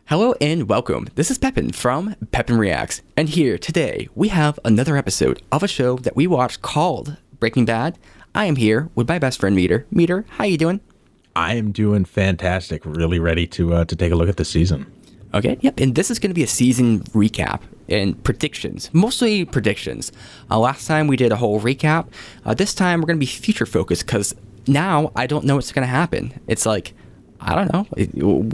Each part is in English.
Hello and welcome. This is Pepin from Pepin Reacts, and here today we have another episode of a show that we watched called Breaking Bad. I am here with my best friend Meader. Meader, how you doing? I am doing fantastic. Really ready to take a look at the season. Okay, yep. And this is going to be a season recap and predictions, mostly predictions. Last time we did a whole recap. This time we're going to be future focused because now I don't know what's going to happen. It's like, I don't know.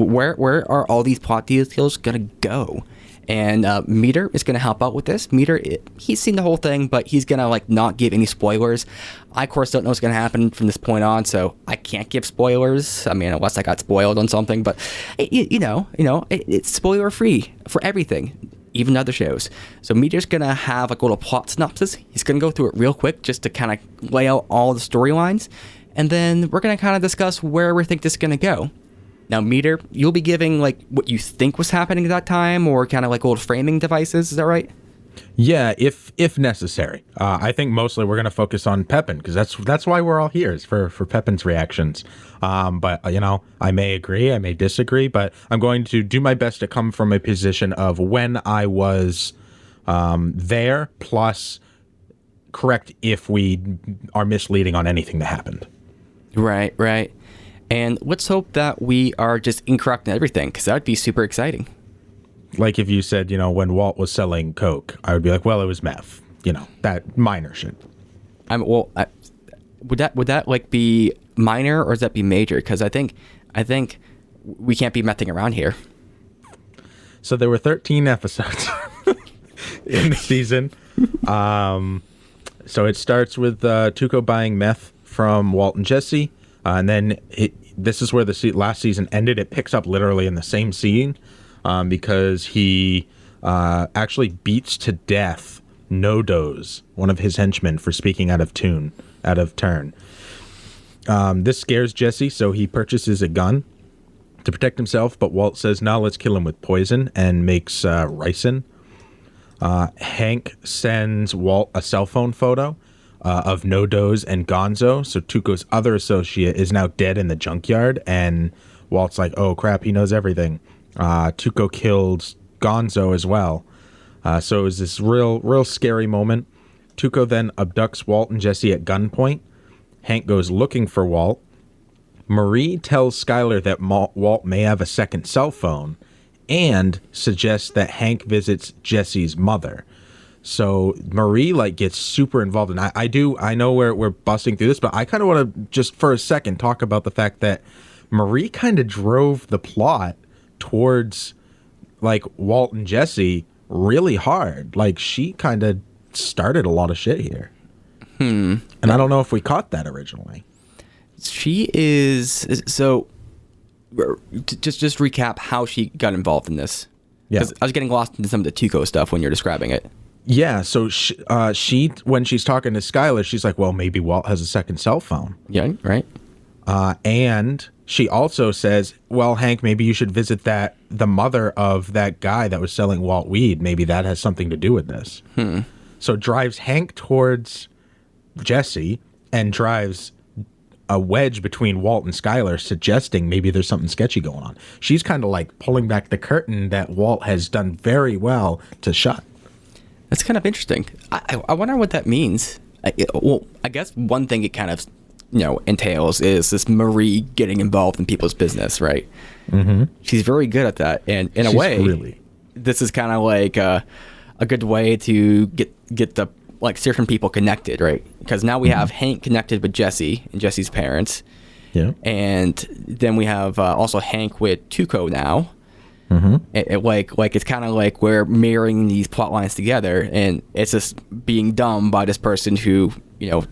Where are all these plot details going to go? And Meader is going to help out with this. Meader, he's seen the whole thing, but he's going to like not give any spoilers. I, of course, don't know what's going to happen from this point on, so I can't give spoilers. I mean, unless I got spoiled on something. But, it's spoiler-free for everything, even other shows. So Meader's going to have like a little plot synopsis. He's going to go through it real quick just to kind of lay out all the storylines. And then we're going to kind of discuss where we think this is going to go. Now, Meader, you'll be giving like what you think was happening at that time, or kind of like old framing devices. Is that right? Yeah, if necessary. I think mostly we're going to focus on Pepin because that's why we're all here, is for Pepin's reactions. But I may agree, I may disagree, but I'm going to do my best to come from a position of when I was there, plus correct if we are misleading on anything that happened. Right. And let's hope that we are just incorrect in everything, because that would be super exciting. Like if you said, when Walt was selling coke, I would be like, well, it was meth. That minor shit. Would that like be minor or does that be major? Because I think we can't be messing around here. So there were 13 episodes in the season. So it starts with Tuco buying meth from Walt and Jesse. And then this is where the last season ended. It picks up literally in the same scene because he actually beats to death No-Doz, one of his henchmen, for speaking out of turn. This scares Jesse, so he purchases a gun to protect himself. But Walt says, no, let's kill him with poison, and makes ricin. Hank sends Walt a cell phone photo of No-Doz and Gonzo. So Tuco's other associate is now dead in the junkyard, and Walt's like, oh crap, he knows everything. Tuco killed Gonzo as well. So it was this real scary moment. Tuco then abducts Walt and Jesse at gunpoint. Hank goes looking for Walt. Marie tells Skyler that Walt may have a second cell phone and suggests that Hank visits Jesse's mother. So Marie gets super involved, and I know we're busting through this, but I kind of want to just for a second talk about the fact that Marie kind of drove the plot towards Walt and Jesse really hard. She kind of started a lot of shit here. And I don't know if we caught that originally. She is so. Just recap how she got involved in this. Yeah, I was getting lost into some of the Tuco stuff when you're describing it. Yeah, so she when she's talking to Skyler, she's like, well, maybe Walt has a second cell phone. Yeah, right. And she also says, well, Hank, maybe you should visit the mother of that guy that was selling Walt weed. Maybe that has something to do with this. So drives Hank towards Jesse and drives a wedge between Walt and Skyler, suggesting maybe there's something sketchy going on. She's kind of pulling back the curtain that Walt has done very well to shut. That's kind of interesting. I wonder what that means. I guess one thing it kind of, entails is this Marie getting involved in people's business, right? Mm-hmm. She's very good at that, and in a way, this is kind of like a good way to get the certain people connected, right? Because now we have Hank connected with Jesse and Jesse's parents, and then we have also Hank with Tuco now. Mm-hmm. It's kind of like we're mirroring these plot lines together, and it's just being done by this person who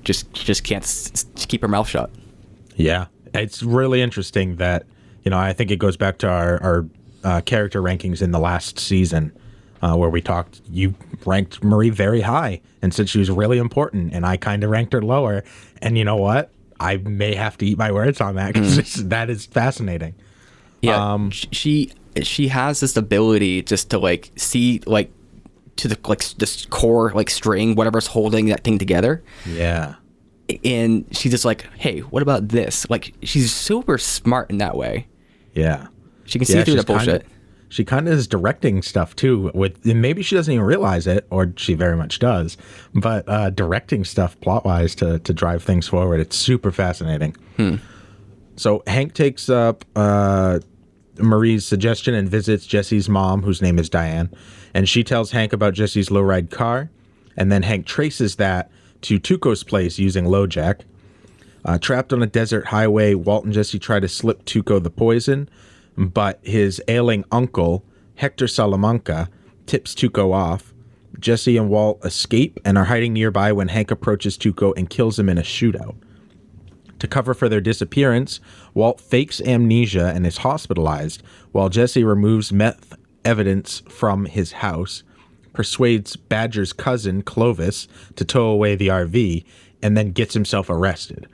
just can't keep her mouth shut. Yeah, it's really interesting that I think it goes back to our character rankings in the last season, where we talked. You ranked Marie very high and said she was really important, and I kind of ranked her lower. And you know what? I may have to eat my words on that because that is fascinating. Yeah, she has this ability just to see to the this core string, whatever's holding that thing together. Yeah. And she's just hey, what about this? She's super smart in that way. Yeah. She can see through the bullshit. she kind of is directing stuff too. With maybe she doesn't even realize it, or she very much does. But directing stuff plot wise to drive things forward. It's super fascinating. So Hank takes up Marie's suggestion and visits Jesse's mom, whose name is Diane, and she tells Hank about Jesse's lowride car, and then Hank traces that to Tuco's place using LoJack. Trapped on a desert highway, Walt and Jesse try to slip Tuco the poison, but his ailing uncle, Hector Salamanca, tips Tuco off. Jesse and Walt escape and are hiding nearby when Hank approaches Tuco and kills him in a shootout. To cover for their disappearance, Walt fakes amnesia and is hospitalized, while Jesse removes meth evidence from his house, persuades Badger's cousin, Clovis, to tow away the RV, and then gets himself arrested.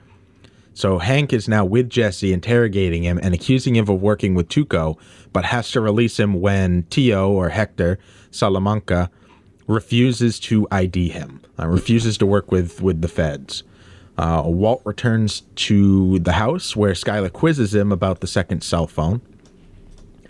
So Hank is now with Jesse, interrogating him and accusing him of working with Tuco, but has to release him when Tio, or Hector Salamanca, refuses to ID him, refuses to work with the feds. Walt returns to the house where Skyler quizzes him about the second cell phone.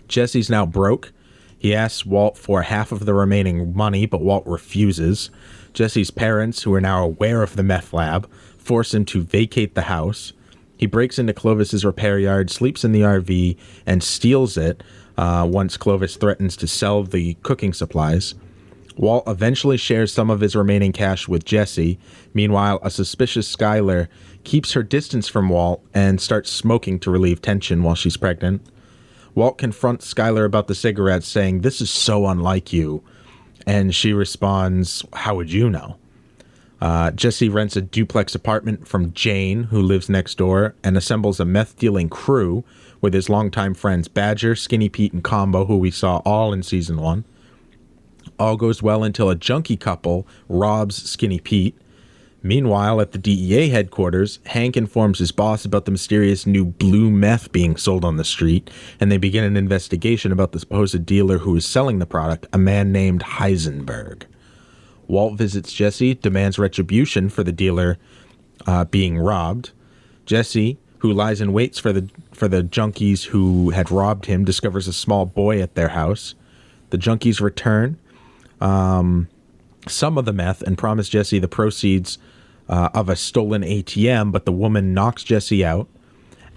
Jesse's now broke. He asks Walt for half of the remaining money, but Walt refuses. Jesse's parents, who are now aware of the meth lab, force him to vacate the house. He breaks into Clovis's repair yard, sleeps in the RV, and steals it once Clovis threatens to sell the cooking supplies. Walt eventually shares some of his remaining cash with Jesse. Meanwhile, a suspicious Skyler keeps her distance from Walt and starts smoking to relieve tension while she's pregnant. Walt confronts Skyler about the cigarettes, saying, "This is so unlike you." And she responds, "How would you know?" Jesse rents a duplex apartment from Jane, who lives next door, and assembles a meth-dealing crew with his longtime friends Badger, Skinny Pete, and Combo, who we saw all in Season 1. All goes well until a junkie couple robs Skinny Pete. Meanwhile, at the DEA headquarters, Hank informs his boss about the mysterious new blue meth being sold on the street, and they begin an investigation about the supposed dealer who is selling the product, a man named Heisenberg. Walt visits Jesse, demands retribution for the dealer being robbed. Jesse, who lies in wait for the junkies who had robbed him, discovers a small boy at their house. The junkies return some of the meth and promise Jesse the proceeds of a stolen ATM, but the woman knocks Jesse out.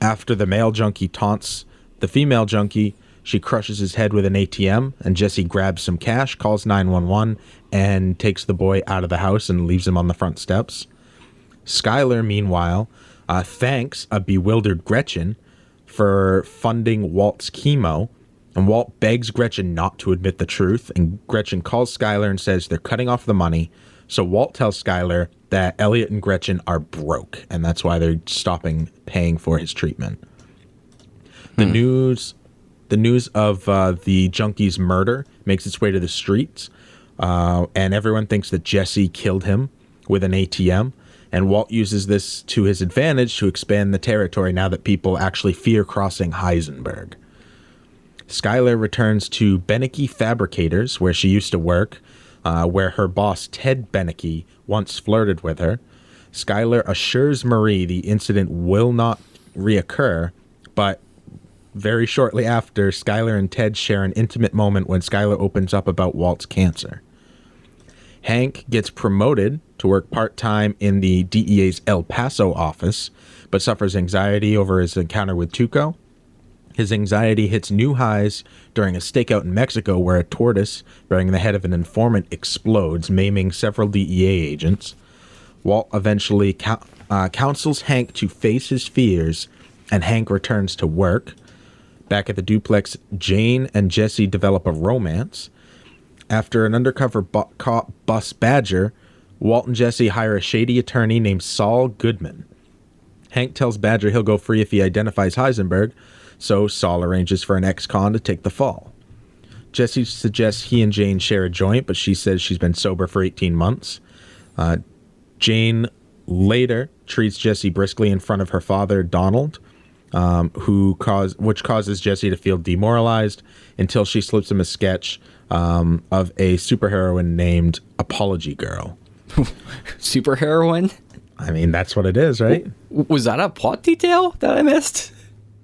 After the male junkie taunts the female junkie, she crushes his head with an ATM, and Jesse grabs some cash, calls 911, and takes the boy out of the house and leaves him on the front steps. Skyler, meanwhile, thanks a bewildered Gretchen for funding Walt's chemo, and Walt begs Gretchen not to admit the truth, and Gretchen calls Skyler and says they're cutting off the money. So Walt tells Skyler that Elliot and Gretchen are broke, and that's why they're stopping paying for his treatment. The news of the junkie's murder makes its way to the streets, and everyone thinks that Jesse killed him with an ATM, and Walt uses this to his advantage to expand the territory now that people actually fear crossing Heisenberg. Skyler returns to Beneke Fabricators, where she used to work, where her boss, Ted Beneke, once flirted with her. Skyler assures Marie the incident will not reoccur, but very shortly after, Skyler and Ted share an intimate moment when Skyler opens up about Walt's cancer. Hank gets promoted to work part-time in the DEA's El Paso office, but suffers anxiety over his encounter with Tuco. His anxiety hits new highs during a stakeout in Mexico where a tortoise bearing the head of an informant explodes, maiming several DEA agents. Walt eventually counsels Hank to face his fears, and Hank returns to work. Back at the duplex, Jane and Jesse develop a romance. After an undercover cop busts Badger, Walt and Jesse hire a shady attorney named Saul Goodman. Hank tells Badger he'll go free if he identifies Heisenberg, so Saul arranges for an ex-con to take the fall. Jesse suggests he and Jane share a joint, but she says she's been sober for 18 months. Jane later treats Jesse briskly in front of her father, Donald, which causes Jesse to feel demoralized until she slips him a sketch of a superheroine named Apology Girl. Superheroine? I mean, that's what it is, right? Was that a plot detail that I missed?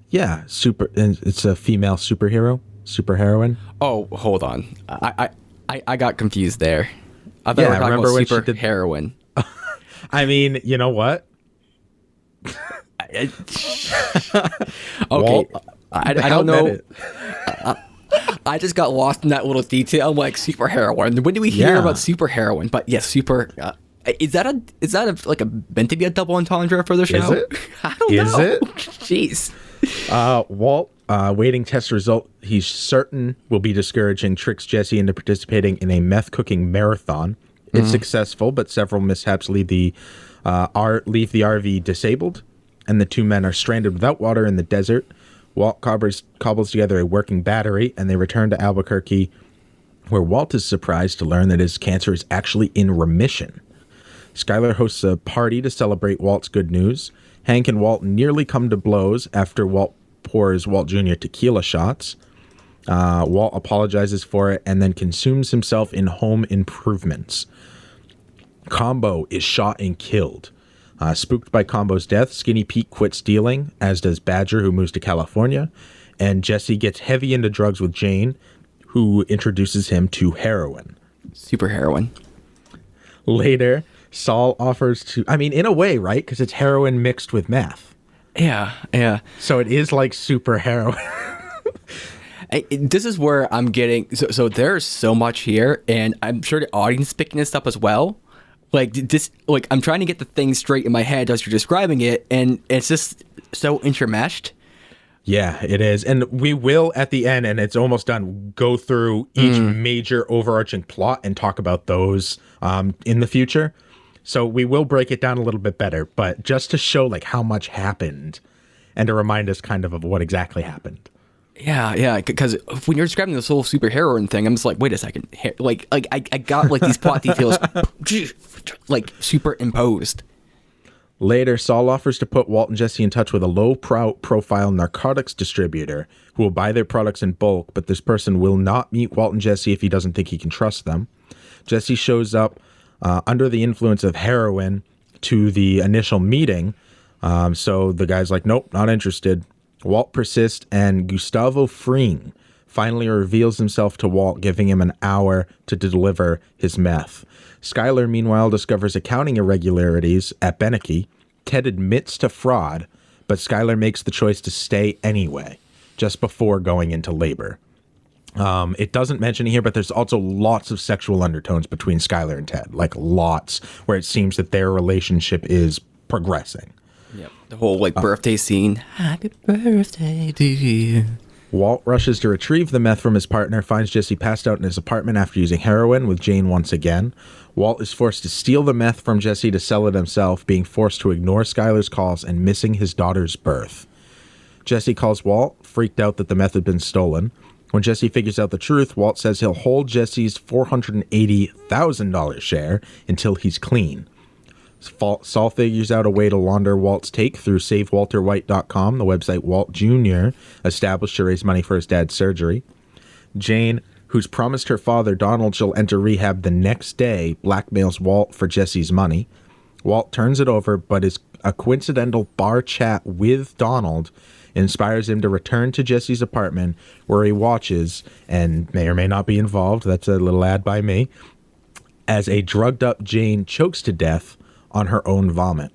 Yeah, it's a female superhero. super heroin. Oh, hold on. I got confused there. I thought Yeah, we were talking remember about when she super did- heroin. I mean, you know what? Okay. Walt, I how don't know. did it? I just got lost in that little detail. I'm like, super heroin. When do we hear Yeah. about super heroin? But yes, super. Is that like a meant to be a double entendre for the show? it? I don't Is know. it? Jeez. Walt, waiting test result he's certain will be discouraging, tricks Jesse into participating in a meth cooking marathon. It's successful, but several mishaps leave the RV disabled, and the two men are stranded without water in the desert. Walt cobbles together a working battery, and they return to Albuquerque, where Walt is surprised to learn that his cancer is actually in remission. Skylar hosts a party to celebrate Walt's good news. Hank and Walt nearly come to blows after Walt pours Walt Jr. tequila shots. Walt apologizes for it and then consumes himself in home improvements. Combo is shot and killed. Spooked by Combo's death, Skinny Pete quits stealing, as does Badger, who moves to California. And Jesse gets heavy into drugs with Jane, who introduces him to heroin. Super heroin. Later, Saul offers to, I mean, in a way, right? Because it's heroin mixed with meth. Yeah. So it is like super heroin. This is where I'm getting. So there's so much here, and I'm sure the audience is picking this up as well. Like this, like I'm trying to get the thing straight in my head as you're describing it, and it's just so intermeshed. Yeah, it is. And we will, at the end, and it's almost done, go through each major overarching plot and talk about those in the future. So we will break it down a little bit better, but just to show like how much happened and to remind us kind of what exactly happened. Yeah, because when you're describing this whole superheroine thing, I'm just like, wait a second, like I got like these plot details like superimposed. Later, Saul offers to put Walt and Jesse in touch with a low-profile narcotics distributor who will buy their products in bulk, but this person will not meet Walt and Jesse if he doesn't think he can trust them. Jesse shows up under the influence of heroin to the initial meeting, so the guy's like, nope, not interested. Walt persists, and Gustavo Fring finally reveals himself to Walt, giving him an hour to deliver his meth. Skylar, meanwhile, discovers accounting irregularities at Beneke. Ted admits to fraud, but Skylar makes the choice to stay anyway, just before going into labor. It doesn't mention it here, but there's also lots of sexual undertones between Skylar and Ted, like lots, where it seems that their relationship is progressing. Yep. The whole like birthday scene. Happy birthday to you. Walt rushes to retrieve the meth from his partner, finds Jesse passed out in his apartment after using heroin with Jane once again. Walt is forced to steal the meth from Jesse to sell it himself, being forced to ignore Skylar's calls and missing his daughter's birth. Jesse calls Walt, freaked out that the meth had been stolen. When Jesse figures out the truth, Walt says he'll hold Jesse's $480,000 share until he's clean. Saul figures out a way to launder Walt's take through SaveWalterWhite.com, the website Walt Jr. established to raise money for his dad's surgery. Jane, who's promised her father Donald she'll enter rehab the next day, blackmails Walt for Jesse's money. Walt turns it over, but a coincidental bar chat with Donald inspires him to return to Jesse's apartment, where he watches, and may or may not be involved, that's a little ad by me, as a drugged-up Jane chokes to death on her own vomit.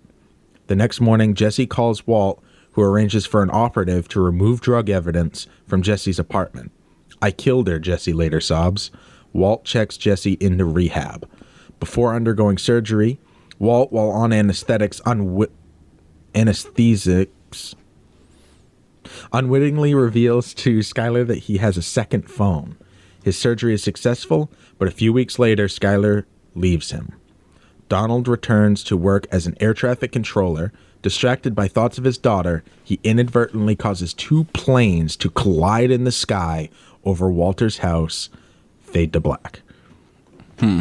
The next morning, Jesse calls Walt, who arranges for an operative to remove drug evidence from Jesse's apartment. I killed her, Jesse later sobs. Walt checks Jesse into rehab. Before undergoing surgery, Walt, while on anesthetics, unwittingly reveals to Skylar that he has a second phone. His surgery is successful, but a few weeks later, Skylar leaves him. Donald returns to work as an air traffic controller. Distracted by thoughts of his daughter, he inadvertently causes two planes to collide in the sky over Walter's house. Fade to black.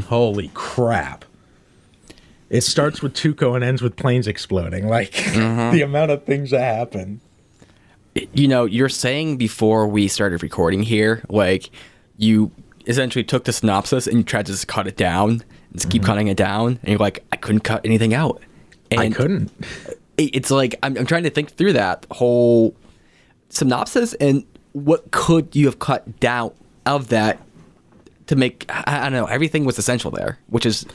Holy crap. It starts with Tuco and ends with planes exploding. Like, the amount of things that happen. You know, you're saying before we started recording here, like, you essentially took the synopsis and you tried to just cut it down. Just keep cutting it down, and you're like, I couldn't cut anything out. And I couldn't. It's like I'm trying to think through that whole synopsis, and what could you have cut down of that to make, I don't know, everything was essential there, which is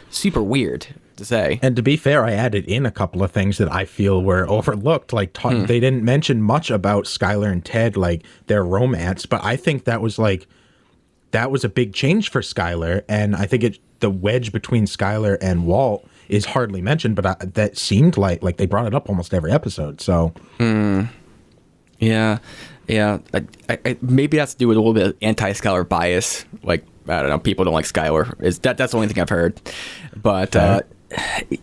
super weird to say. And to be fair, I added in a couple of things that I feel were overlooked. Like they didn't mention much about Skylar and Ted, like their romance, but I think that was a big change for Skylar, and I think the wedge between Skylar and Walt is hardly mentioned, but that seemed like they brought it up almost every episode. So, yeah. I maybe that's to do with a little bit of anti-Skylar bias. Like, I don't know, people don't like Skylar. That's the only thing I've heard, but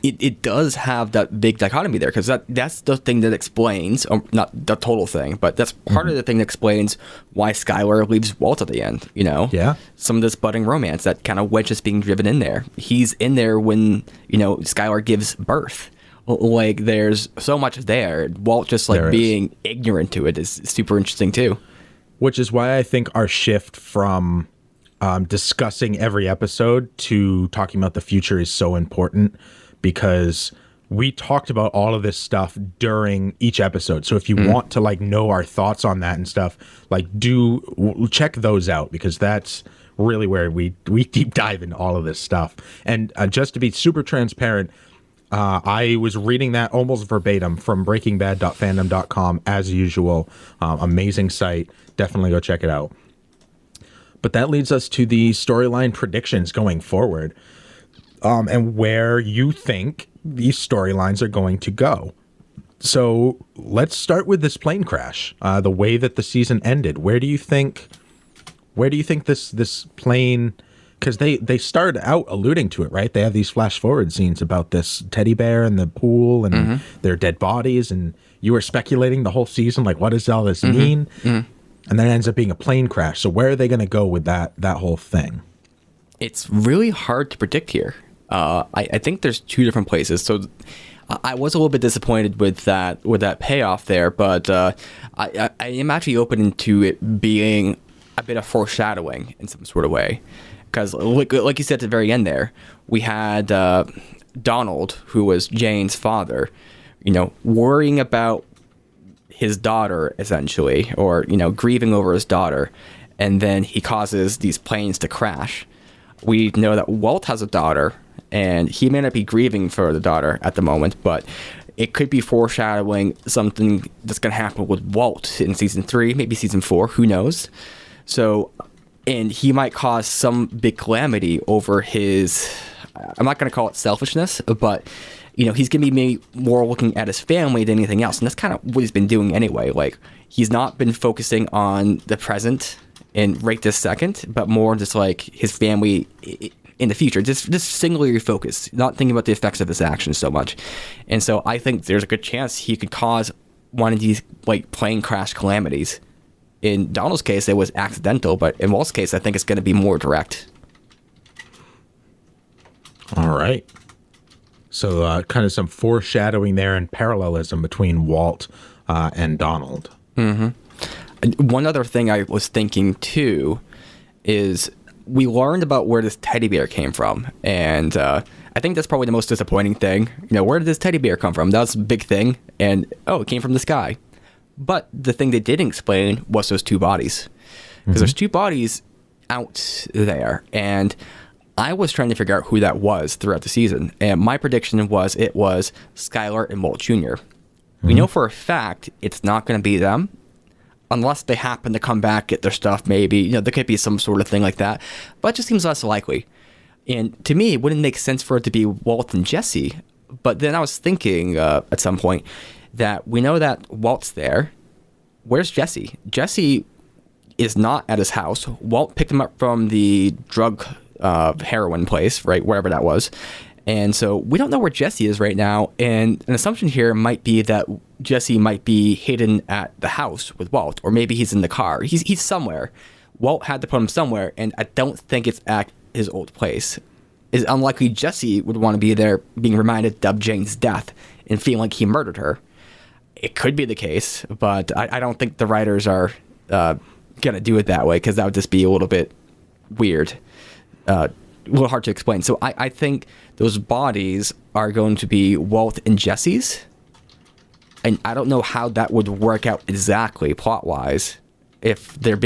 it does have that big dichotomy there, because that's the thing that explains, not the total thing, but that's part of the thing that explains why Skylar leaves Walt at the end. Yeah, some of this budding romance, that kind of wedge is being driven in there. He's in there when Skylar gives birth. Like, there's so much there. Walt just being ignorant to it is super interesting too. Which is why I think our shift from discussing every episode to talking about the future is so important, because we talked about all of this stuff during each episode. So if you want to know our thoughts on that and stuff, do check those out, because that's really where we deep dive into all of this stuff. And just to be super transparent, I was reading that almost verbatim from breakingbad.fandom.com as usual. Amazing site. Definitely go check it out. But that leads us to the storyline predictions going forward, and where you think these storylines are going to go. So let's start with this plane crash, the way that the season ended. Where do you think this plane... Because they started out alluding to it, right? They have these flash forward scenes about this teddy bear and the pool and their dead bodies, and you were speculating the whole season, like, what does all this mean? And then it ends up being a plane crash. So where are they going to go with that whole thing? It's really hard to predict here. I think there's two different places. So I was a little bit disappointed with that payoff there, but I am actually open to it being a bit of foreshadowing in some sort of way. Because, like you said at the very end there, we had Donald, who was Jane's father, worrying about his daughter, essentially, or, grieving over his daughter, and then he causes these planes to crash. We know that Walt has a daughter, and he may not be grieving for the daughter at the moment, but it could be foreshadowing something that's going to happen with Walt in season 3, maybe season 4, who knows? So... And he might cause some big calamity over his, I'm not going to call it selfishness, but, he's going to be more looking at his family than anything else. And that's kind of what he's been doing anyway. Like, he's not been focusing on the present and right this second, but more just like his family in the future. Just singularly focused, not thinking about the effects of his actions so much. And so I think there's a good chance he could cause one of these, plane crash calamities. In Donald's case, it was accidental, but in Walt's case, I think it's going to be more direct. All right. So kind of some foreshadowing there and parallelism between Walt and Donald. One other thing I was thinking, too, is we learned about where this teddy bear came from. And I think that's probably the most disappointing thing. Where did this teddy bear come from? That was a big thing. And, it came from the sky. But the thing they didn't explain was those two bodies. Because there's two bodies out there. And I was trying to figure out who that was throughout the season. And my prediction was it was Skylar and Walt Jr. We know for a fact it's not going to be them. Unless they happen to come back, get their stuff, maybe. There could be some sort of thing like that. But it just seems less likely. And to me, it wouldn't make sense for it to be Walt and Jesse. But then I was thinking at some point... that we know that Walt's there. Where's Jesse? Jesse is not at his house. Walt picked him up from the drug heroin place, right, wherever that was. And so we don't know where Jesse is right now. And an assumption here might be that Jesse might be hidden at the house with Walt, or maybe he's in the car. He's somewhere. Walt had to put him somewhere, and I don't think it's at his old place. It's unlikely Jesse would want to be there being reminded of Jane's death and feeling like he murdered her. It could be the case, but I don't think the writers are going to do it that way, because that would just be a little bit weird, a little hard to explain. So I think those bodies are going to be Walt and Jesse's, and I don't know how that would work out exactly plot-wise, if their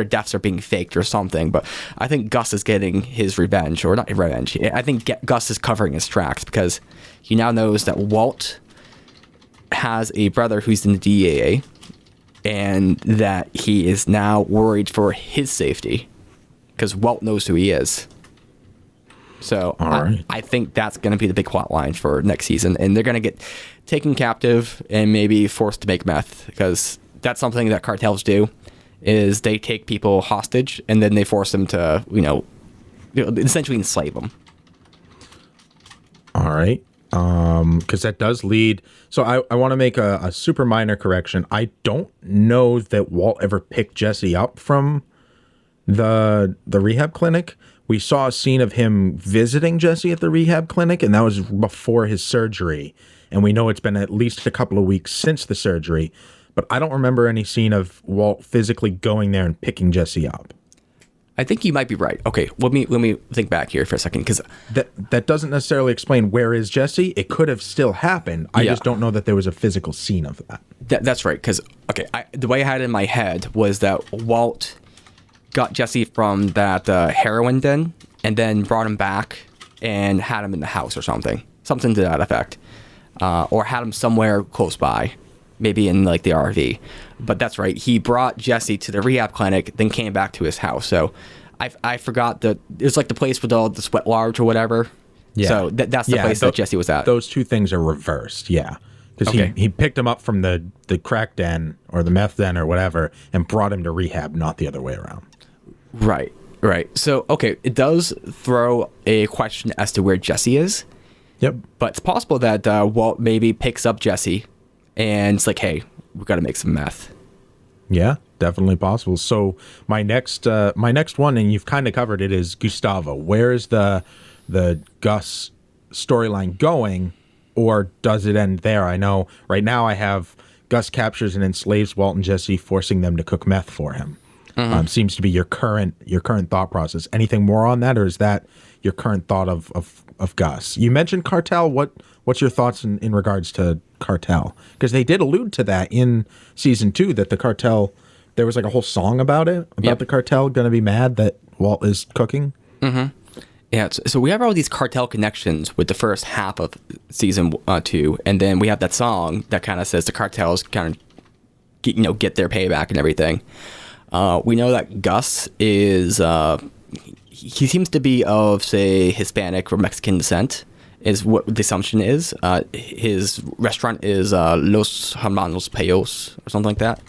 deaths are being faked or something. But I think Gus is getting his revenge, or not revenge. I think Gus is covering his tracks because he now knows that Walt has a brother who's in the DEA, and that he is now worried for his safety because Walt knows who he is. So I think that's going to be the big plot line for next season, and they're going to get taken captive and maybe forced to make meth, because that's something that cartels do, is they take people hostage and then they force them to, essentially enslave them. All right. Because that does lead. So I want to make a super minor correction. I don't know that Walt ever picked Jesse up from the rehab clinic. We saw a scene of him visiting Jesse at the rehab clinic, and that was before his surgery. And we know it's been at least a couple of weeks since the surgery, but I don't remember any scene of Walt physically going there and picking Jesse up. I think you might be right. Okay, let me think back here for a second, because that doesn't necessarily explain where is Jesse. It could have still happened. I just don't know that there was a physical scene of that. That's right. Because the way I had it in my head was that Walt got Jesse from that heroin den and then brought him back and had him in the house or something to that effect, or had him somewhere close by, maybe in like the RV. But that's right. He brought Jesse to the rehab clinic, then came back to his house. So I forgot that it was like the place with all the sweat lodge or whatever. Yeah. So that's the place that Jesse was at. Those two things are reversed. Yeah. Because he picked him up from the crack den or the meth den or whatever and brought him to rehab, not the other way around. Right. So, it does throw a question as to where Jesse is. Yep. But it's possible that Walt maybe picks up Jesse and it's like, hey, we've got to make some meth. Yeah, definitely possible. So my next one, and you've kind of covered it, is Gustavo. Where is the Gus storyline going, or does it end there? I know right now I have Gus captures and enslaves Walt and Jesse, forcing them to cook meth for him. Mm-hmm. Seems to be your current thought process. Anything more on that, or is that your current thought of Gus? You mentioned cartel. What's your thoughts in regards to cartel? Because they did allude to that in season 2, that the cartel, there was like a whole song about it, about the cartel going to be mad that Walt is cooking. Mm-hmm. Yeah, so we have all these cartel connections with the first half of season 2, and then we have that song that kind of says the cartels kind of get their payback and everything. We know that Gus is, he seems to be of, say, Hispanic or Mexican descent, is what the assumption is. His restaurant is Los Hermanos Payos or something like that.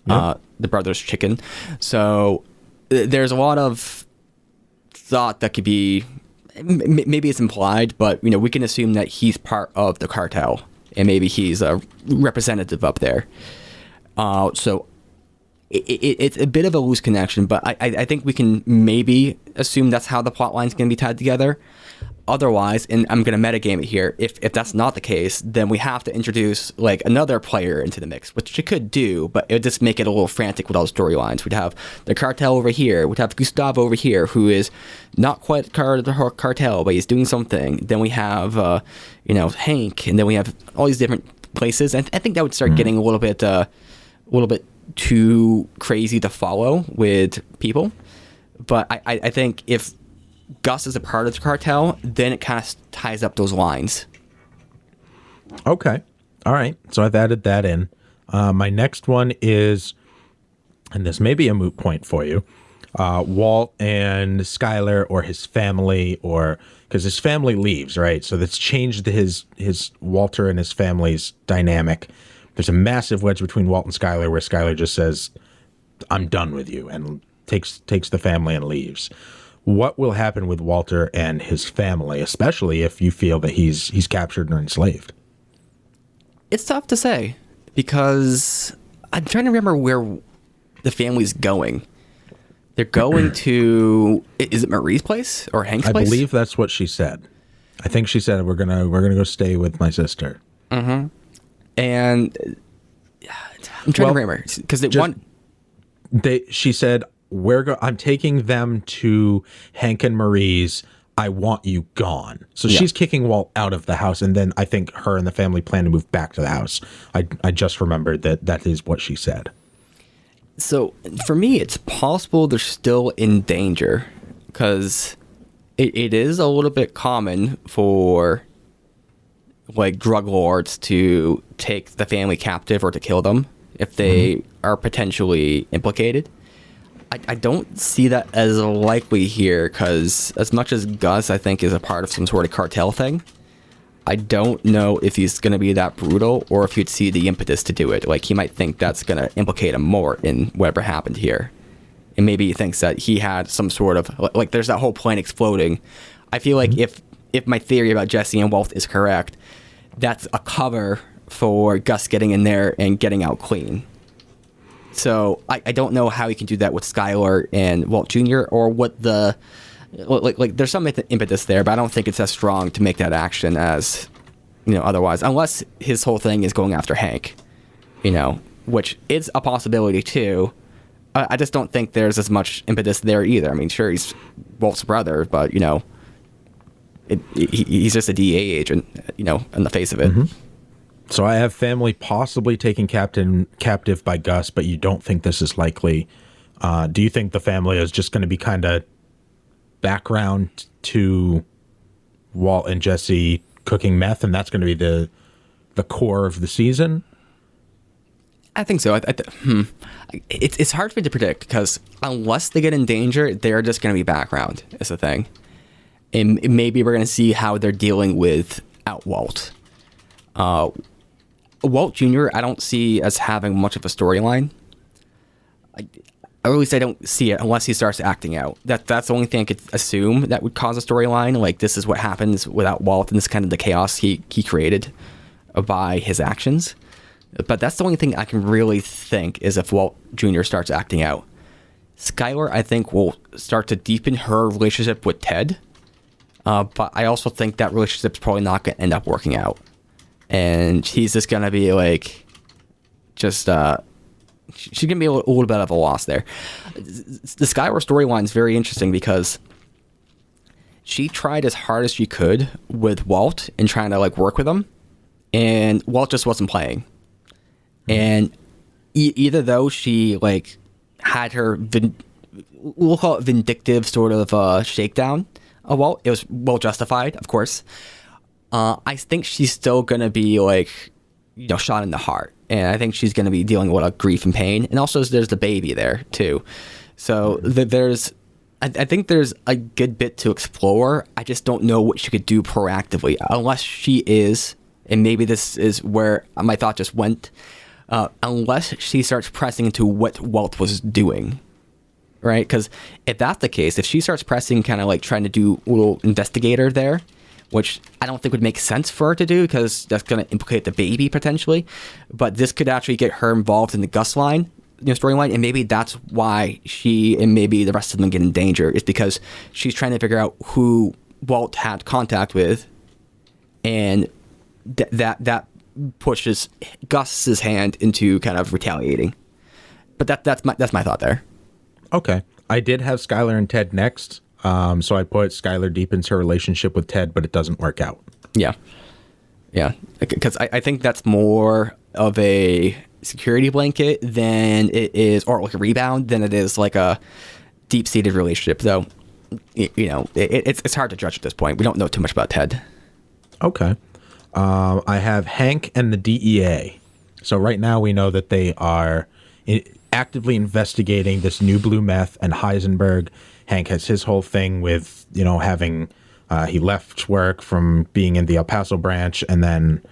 Yep. The Brothers Chicken. So there's a lot of thought that could be, maybe it's implied, but we can assume that he's part of the cartel and maybe he's a representative up there. So it's a bit of a loose connection, but I think we can maybe assume that's how the plot line's going to be tied together. Otherwise, and I'm going to metagame it here, if that's not the case, then we have to introduce like another player into the mix, which it could do, but it would just make it a little frantic with all the storylines. We'd have the cartel over here, we'd have Gustavo over here, who is not quite the cartel, but he's doing something. Then we have, Hank, and then we have all these different places. And I think that would start getting a little bit too crazy to follow with people. But I think if Gus is a part of the cartel, then it kind of ties up those lines. Okay. All right. So I've added that in. My next one is, and this may be a moot point for you, Walt and Skyler, or his family, or because his family leaves, right? So that's changed his Walter and his family's dynamic. There's a massive wedge between Walt and Skyler, where Skyler just says, "I'm done with you," and takes the family and leaves. What will happen with Walter and his family, especially if you feel that he's captured or enslaved? It's tough to say, because I'm trying to remember where the family's going. They're going to, is it Marie's place or Hank's place? I believe that's what she said. I think she said we're gonna go stay with my sister. Mm-hmm. And I'm trying to remember, because she said, I'm taking them to Hank and Marie's. I want you gone. So she's kicking Walt out of the house, and then I think her and the family plan to move back to the house. I just remembered that is what she said. So for me, it's possible they're still in danger because it is a little bit common for like drug lords to take the family captive or to kill them if they are potentially implicated. I don't see that as likely here because as much as Gus, I think, is a part of some sort of cartel thing, I don't know if he's going to be that brutal or if he'd see the impetus to do it. Like, he might think that's going to implicate him more in whatever happened here. And maybe he thinks that he had some sort of, like, there's that whole plane exploding. I feel like if my theory about Jesse and Walt is correct, that's a cover for Gus getting in there and getting out clean. So I don't know how he can do that with Skylar and Walt Jr. or what the like. There's some impetus there, but I don't think it's as strong to make that action as otherwise. Unless his whole thing is going after Hank, which is a possibility too. I just don't think there's as much impetus there either. I mean, sure, he's Walt's brother, but he's just a DEA agent, in the face of it. Mm-hmm. So I have family possibly taken captive by Gus, but you don't think this is likely. Do you think the family is just going to be kind of background to Walt and Jesse cooking meth, and that's going to be the core of the season? I think so. It's hard for me to predict because unless they get in danger, they're just going to be background is the thing. And maybe we're going to see how they're dealing with Walt. Walt Jr., I don't see as having much of a storyline. Or at least I don't see it unless he starts acting out. That's the only thing I could assume that would cause a storyline. Like, this is what happens without Walt, and this is kind of the chaos he created by his actions. But that's the only thing I can really think is if Walt Jr. starts acting out. Skylar, I think, will start to deepen her relationship with Ted. But I also think that relationship's probably not going to end up working out. And he's just going to be like, she's going to be a little bit of a loss there. The Skylar storyline is very interesting because she tried as hard as she could with Walt and trying to like work with him. And Walt just wasn't playing. And either though she like had her, we'll call it vindictive sort of shakedown of Walt, it was well justified, of course. I think she's still going to be like, shot in the heart. And I think she's going to be dealing with a lot of grief and pain. And also there's the baby there too. So I think there's a good bit to explore. I just don't know what she could do proactively unless she is, and maybe this is where my thought just went, unless she starts pressing into what Walt was doing. Right? Because if that's the case, if she starts pressing, kind of like trying to do a little investigator there, which I don't think would make sense for her to do because that's going to implicate the baby potentially. But this could actually get her involved in the Gus line, storyline, and maybe that's why she and maybe the rest of them get in danger, is because she's trying to figure out who Walt had contact with, and that pushes Gus's hand into kind of retaliating. But that's my thought there. Okay. I did have Skylar and Ted next. So I put Skylar deepens her relationship with Ted, but it doesn't work out. Yeah. Because I think that's more of a security blanket than it is, or like a rebound, than it is like a deep-seated relationship. Though, it's hard to judge at this point. We don't know too much about Ted. Okay. I have Hank and the DEA. So right now we know that they are actively investigating this new blue meth, and Heisenberg. Hank has his whole thing with, having, he left work from being in the El Paso branch, and then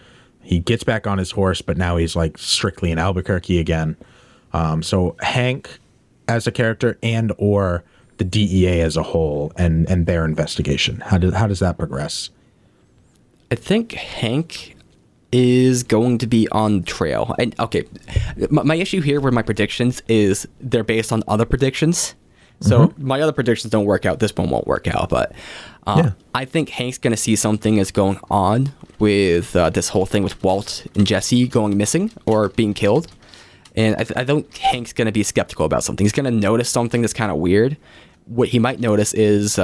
he gets back on his horse, but now he's like strictly in Albuquerque again. So Hank as a character and or the DEA as a whole and their investigation. How does that progress? I think Hank is going to be on trail. And okay, my issue here with my predictions is they're based on other predictions. So my other predictions don't work out. This one won't work out. But I think Hank's going to see something that's going on with this whole thing with Walt and Jesse going missing or being killed. And I think Hank's going to be skeptical about something. He's going to notice something that's kind of weird. What he might notice is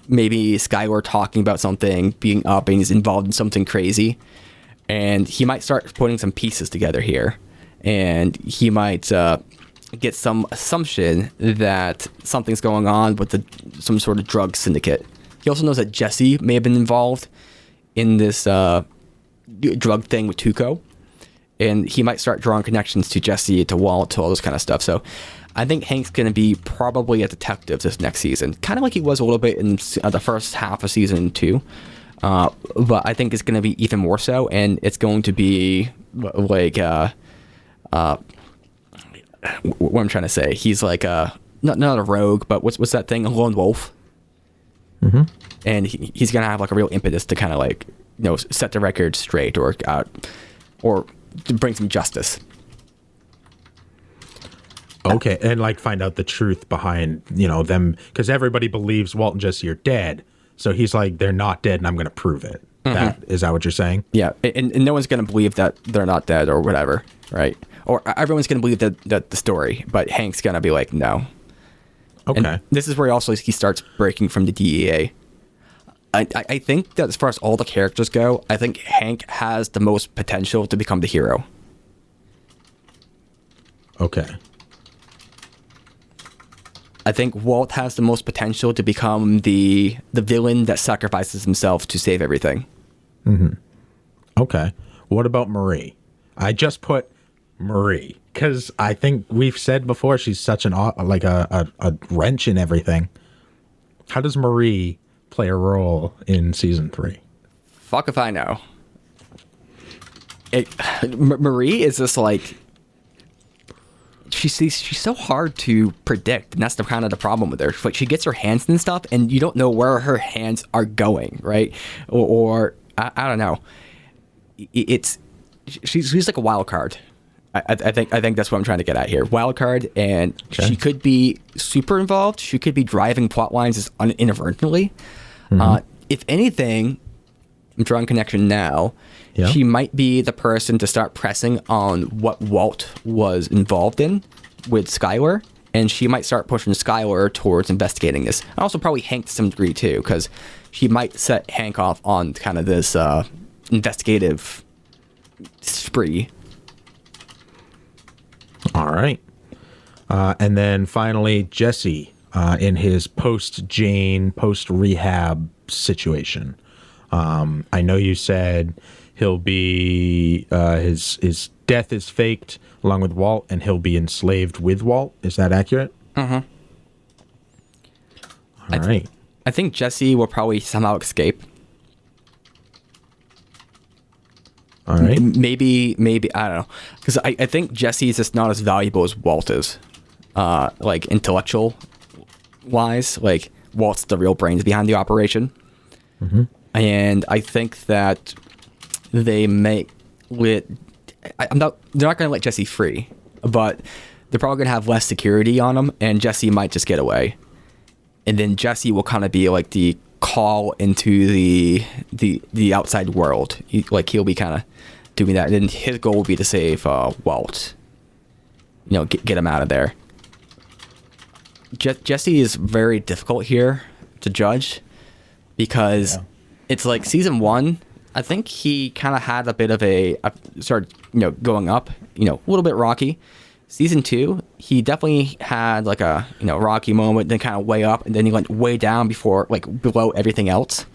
maybe Skylar talking about something, being up, and he's involved in something crazy. And he might start putting some pieces together here. And he might get some assumption that something's going on with some sort of drug syndicate. He also knows that Jesse may have been involved in this drug thing with Tuco, and he might start drawing connections to Jesse, to Walt, to all this kind of stuff. So I think Hank's going to be probably a detective this next season, kind of like he was a little bit in the first half of season 2. But I think it's going to be even more so, and it's going to be like what I'm trying to say. He's like not a rogue, but what's that thing? A lone wolf. Mm-hmm. And he's going to have like a real impetus to kind of like, set the record straight or to bring some justice. Okay, and like find out the truth behind, them, because everybody believes Walt and Jesse are dead. So he's like, they're not dead, and I'm going to prove it. Mm-hmm. Is that what you're saying? Yeah, and no one's going to believe that they're not dead or whatever, right? Or everyone's going to believe that the story, but Hank's going to be like, no. Okay. And this is where he starts breaking from the DEA. I think that as far as all the characters go, I think Hank has the most potential to become the hero. Okay. I think Walt has the most potential to become the villain that sacrifices himself to save everything. Mm-hmm. Okay. What about Marie? I just put Marie because I think we've said before she's such a wrench in everything. How does Marie play a role in season 3? Fuck if I know. Marie is just like, she's so hard to predict, and that's the kind of the problem with her. Like, she gets her hands in stuff, and you don't know where her hands are going, right? Or I don't know. She's like a wild card. I think that's what I'm trying to get at here. Wild card, and okay. She could be super involved. She could be driving plot lines inadvertently. Mm-hmm. If anything, I'm drawing connection now. Yeah. She might be the person to start pressing on what Walt was involved in with Skylar, and she might start pushing Skylar towards investigating this. And also probably Hank to some degree too, because she might set Hank off on kind of this investigative spree. All right. And then finally, Jesse in his post-Jane, post-rehab situation. I know you said he'll be his death is faked along with Walt, and he'll be enslaved with Walt. Is that accurate? Mm-hmm. All right. I think Jesse will probably somehow escape. All right. Maybe I don't know, because I think Jesse is just not as valuable as Walt is, like intellectual wise. Like Walt's the real brains behind the operation. Mm-hmm. And I think that they may they're not going to let Jesse free, but they're probably going to have less security on him, and Jesse might just get away. And then Jesse will kind of be like the call into the outside world. He'll be kind of doing that. And then his goal will be to save Walt. Get him out of there. Jesse is very difficult here to judge because it's like season 1. I think he kind of had a bit of started going up, a little bit rocky. Season 2, he definitely had like a rocky moment, then kind of way up, and then he went way down before below everything else.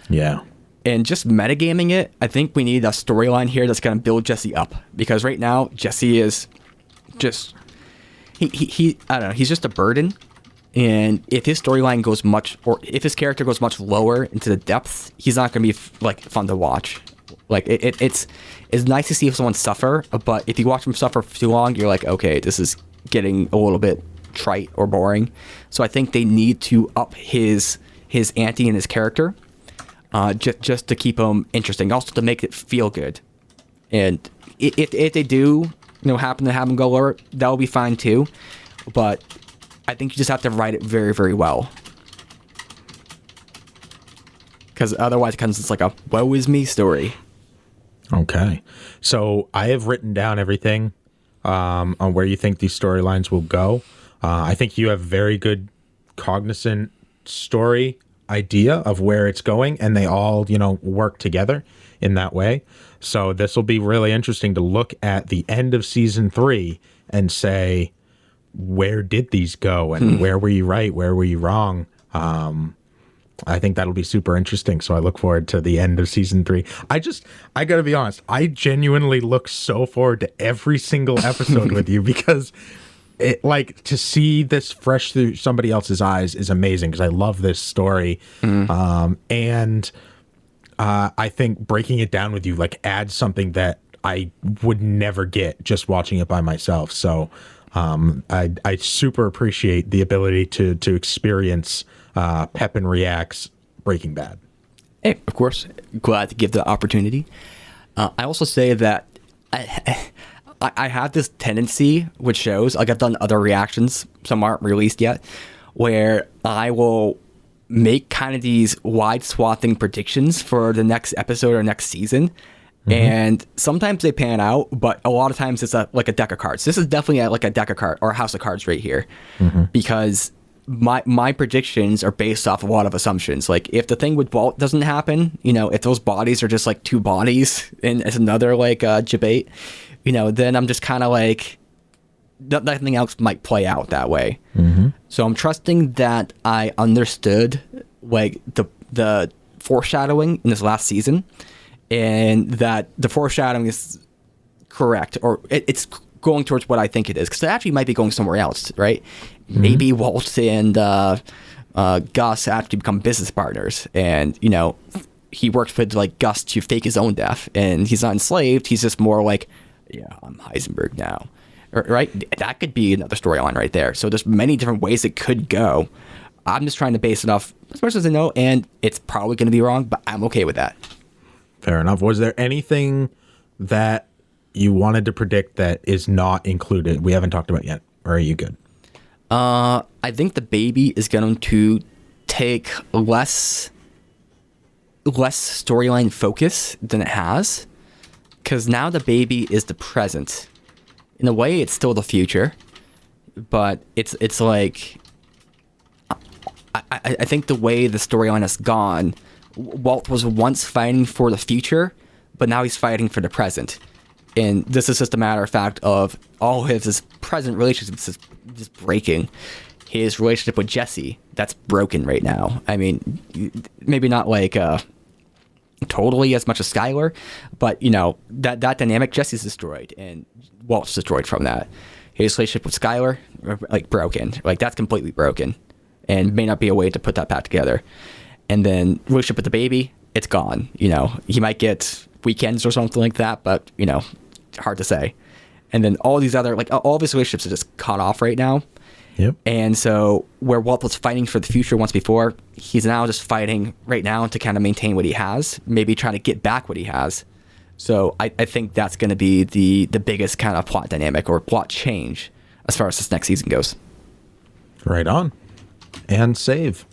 Yeah. And just metagaming it, I think we need a storyline here that's going to build Jesse up, because right now Jesse is just he I don't know, he's just a burden. And if his storyline goes if his character goes much lower into the depths, he's not going to be fun to watch. It's nice to see someone suffer, but if you watch him suffer for too long, you're like, okay, this is getting a little bit trite or boring. So I think they need to up his ante and his character, just to keep him interesting, also to make it feel good. And if they do, happen to have him go lower, that'll be fine too. But I think you just have to write it very, very well. Because otherwise it becomes just like a woe is me story. Okay. So I have written down everything on where you think these storylines will go. I think you have very good cognizant story idea of where it's going, and they all, work together in that way. So this will be really interesting to look at the end of season 3 and say, where did these go and where were you right, where were you wrong. I think that'll be super interesting. So I look forward to the end of season 3. I got to be honest. I genuinely look so forward to every single episode with you because it, like, to see this fresh through somebody else's eyes is amazing because I love this story. And I think breaking it down with you, like, adds something that I would never get just watching it by myself. So I super appreciate the ability to experience Pepin Reacts Breaking Bad. Hey, of course, glad to give the opportunity. I also say that I have this tendency with shows, like I've done other reactions, some aren't released yet, where I will make kind of these wide swathing predictions for the next episode or next season. And sometimes they pan out, but a lot of times it's like a deck of cards. This is definitely like a deck of cards or a house of cards right here, because my predictions are based off a lot of assumptions. Like if the thing with Walt doesn't happen, if those bodies are just like 2 bodies and it's another like debate, then I'm just kind of like nothing else might play out that way. So I'm trusting that I understood like the foreshadowing in this last season, and that the foreshadowing is correct, or it's going towards what I think it is, because it actually might be going somewhere else, right? Maybe Walt and Gus actually become business partners, and he works with like Gus to fake his own death, and he's not enslaved. He's just more like, yeah, I'm Heisenberg now, right? That could be another storyline right there. So there's many different ways it could go. I'm just trying to base it off as much as I know, and it's probably going to be wrong, but I'm okay with that. Fair enough. Was there anything that you wanted to predict that is not included we haven't talked about yet, or are you good? I think the baby is going to take less storyline focus than it has, because now the baby is the present. In a way, it's still the future, but it's like I think the way the storyline has gone, Walt was once fighting for the future, but now he's fighting for the present. And this is just a matter of fact of all his present relationships is just breaking. His relationship with Jesse, that's broken right now. I mean, maybe not like totally as much as Skylar, but that dynamic, Jesse's destroyed and Walt's destroyed from that. His relationship with Skylar, like, broken. Like, that's completely broken, and may not be a way to put that back together. And then relationship with the baby, it's gone. He might get weekends or something like that, but hard to say. And then all these other, like, all of his relationships are just cut off right now. Yep. And so where Walt was fighting for the future once before, he's now just fighting right now to kind of maintain what he has, maybe trying to get back what he has. So I think that's going to be the biggest kind of plot dynamic or plot change as far as this next season goes. Right on. And save.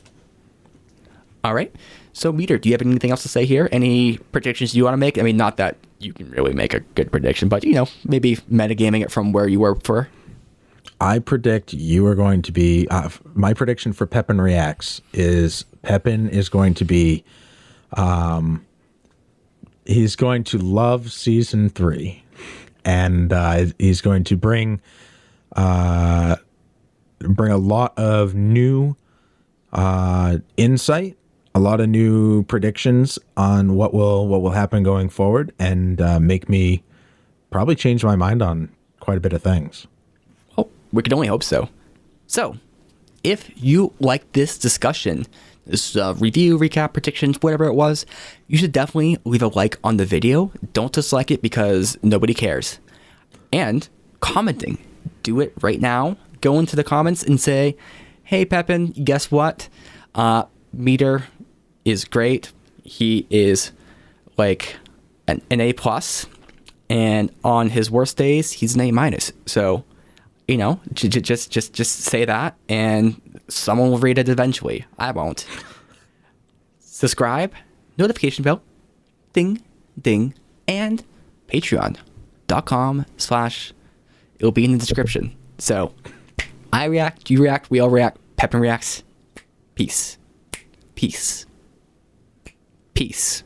All right. So, Meader, do you have anything else to say here? Any predictions you want to make? I mean, not that you can really make a good prediction, but, maybe metagaming it from where you were before. I predict you are going to be... my prediction for Pepin Reacts is Pepin is going to be... he's going to love season 3. And he's going to bring a lot of new insight, a lot of new predictions on what will happen going forward, and make me probably change my mind on quite a bit of things. Oh, we can only hope so. So, if you like this discussion, this review, recap, predictions, whatever it was, you should definitely leave a like on the video. Don't dislike it because nobody cares. And commenting, do it right now. Go into the comments and say, hey, Pepin, guess what? Meader is great. He is like an A+, and on his worst days, he's an A-. So, just say that, and someone will read it eventually. I won't. Subscribe, notification bell, ding, ding, and patreon.com/ it'll be in the description. So, I react, you react, we all react, Pepin reacts. Peace. Peace. Peace.